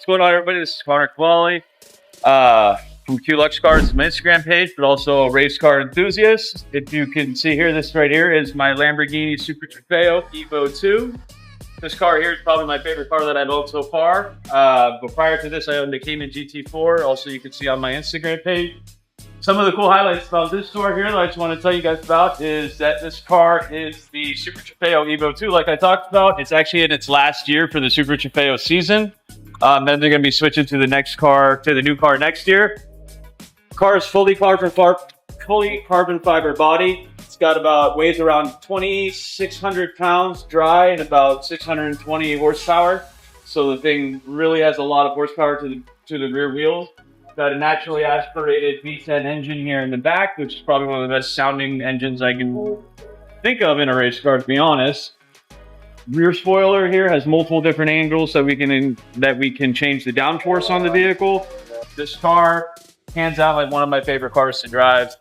going on, everybody? This is Connor from Qluxcars, my Instagram page, but also a race car enthusiast. If you can see here, this right here is my Lamborghini Super Trofeo Evo 2. This car here is probably my favorite car that I've owned so far. But prior to this, I owned a Cayman GT4. Also, you can see on my Instagram page. Some of the cool highlights about this car here that I just want to tell you guys about is that this car is the Super Trofeo Evo 2, like I talked about. It's actually in its last year for the Super Trofeo season. Then they're going to be switching to the new car next year. The car is fully carbon fiber body. It's got weighs around 2,600 pounds dry and about 620 horsepower. So the thing really has a lot of horsepower to the rear wheels. Got a naturally aspirated V10 engine here in the back, which is probably one of the best sounding engines I can think of in a race car, to be honest. Rear spoiler here has multiple different angles so we can change the downforce on the vehicle. This car, hands out, like one of my favorite cars to drive.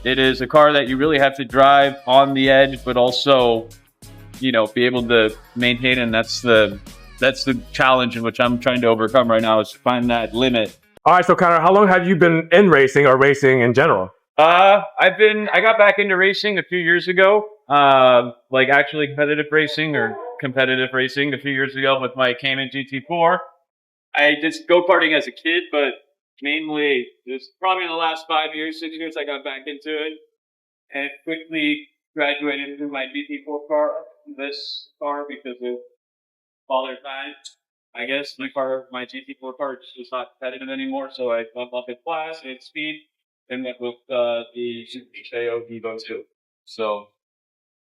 It is a car that you really have to drive on the edge, but also, be able to maintain, and that's the challenge in which I'm trying to overcome right now, is to find that limit. All right, so Connor, how long have you been in racing or racing in general? I got back into racing a few years ago, like actually competitive racing a few years ago with my Cayman GT4. I did go-karting as a kid, but mainly it was probably in the last 5 years, 6 years, I got back into it and quickly graduated into my GT4 car, this car, because of father time. I guess my GT4 car is just not competitive anymore, so I bumped up in class and speed and went with the Super Trofeo Evo 2. So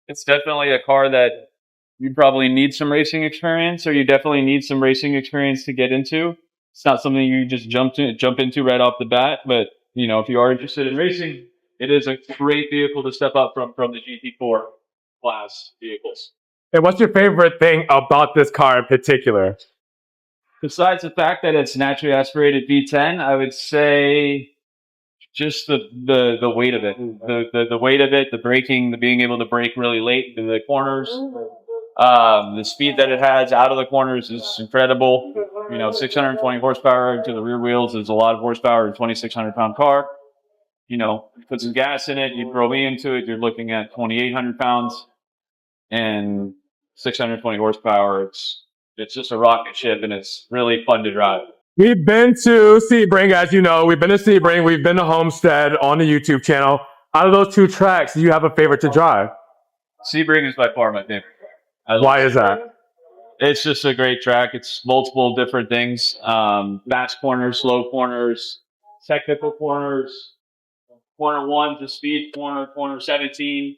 it's definitely a car that you probably need some racing experience, or you definitely need some racing experience to get into. It's not something you just jump into right off the bat, but if you are interested in racing, it is a great vehicle to step up from the GT4 class vehicles. And what's your favorite thing about this car in particular? Besides the fact that it's naturally aspirated V10, I would say just the weight of it, the weight of it, the braking, the being able to brake really late in the corners, the speed that it has out of the corners is incredible. 620 horsepower to the rear wheels is a lot of horsepower in a 2,600 pound car. Put some gas in it, you throw me into it, you're looking at 2,800 pounds and 620 horsepower. It's just a rocket ship, and it's really fun to drive. We've been to Sebring, as you know. We've been to Sebring. We've been to Homestead on the YouTube channel. Out of those two tracks, do you have a favorite to drive? Sebring is by far my favorite. Why is that? It's just a great track. It's multiple different things. Fast corners, slow corners, technical corners, corner 1 to speed corner 17,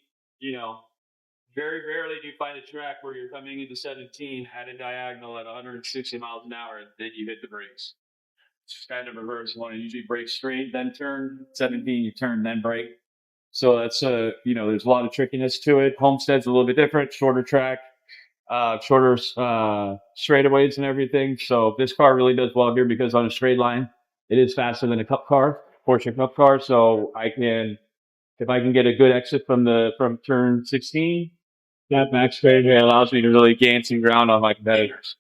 Very rarely do you find a track where you're coming into 17 at a diagonal at 160 miles an hour and then you hit the brakes. It's kind of reverse. You want to usually brake straight, then turn. 17, you turn, then brake. So that's, there's a lot of trickiness to it. Homestead's a little bit different, shorter track, shorter straightaways and everything. So this car really does well here because on a straight line, it is faster than a cup car, Porsche cup car. So if I can get a good exit from turn 16, that max straightaway allows me to really gain some ground on my competitors.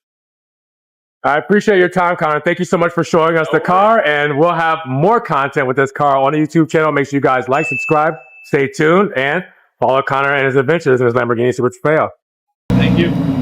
I appreciate your time, Connor. Thank you so much for showing us the car, and we'll have more content with this car on the YouTube channel. Make sure you guys like, subscribe, stay tuned, and follow Connor and his adventures in his Lamborghini Super Trofeo. Thank you.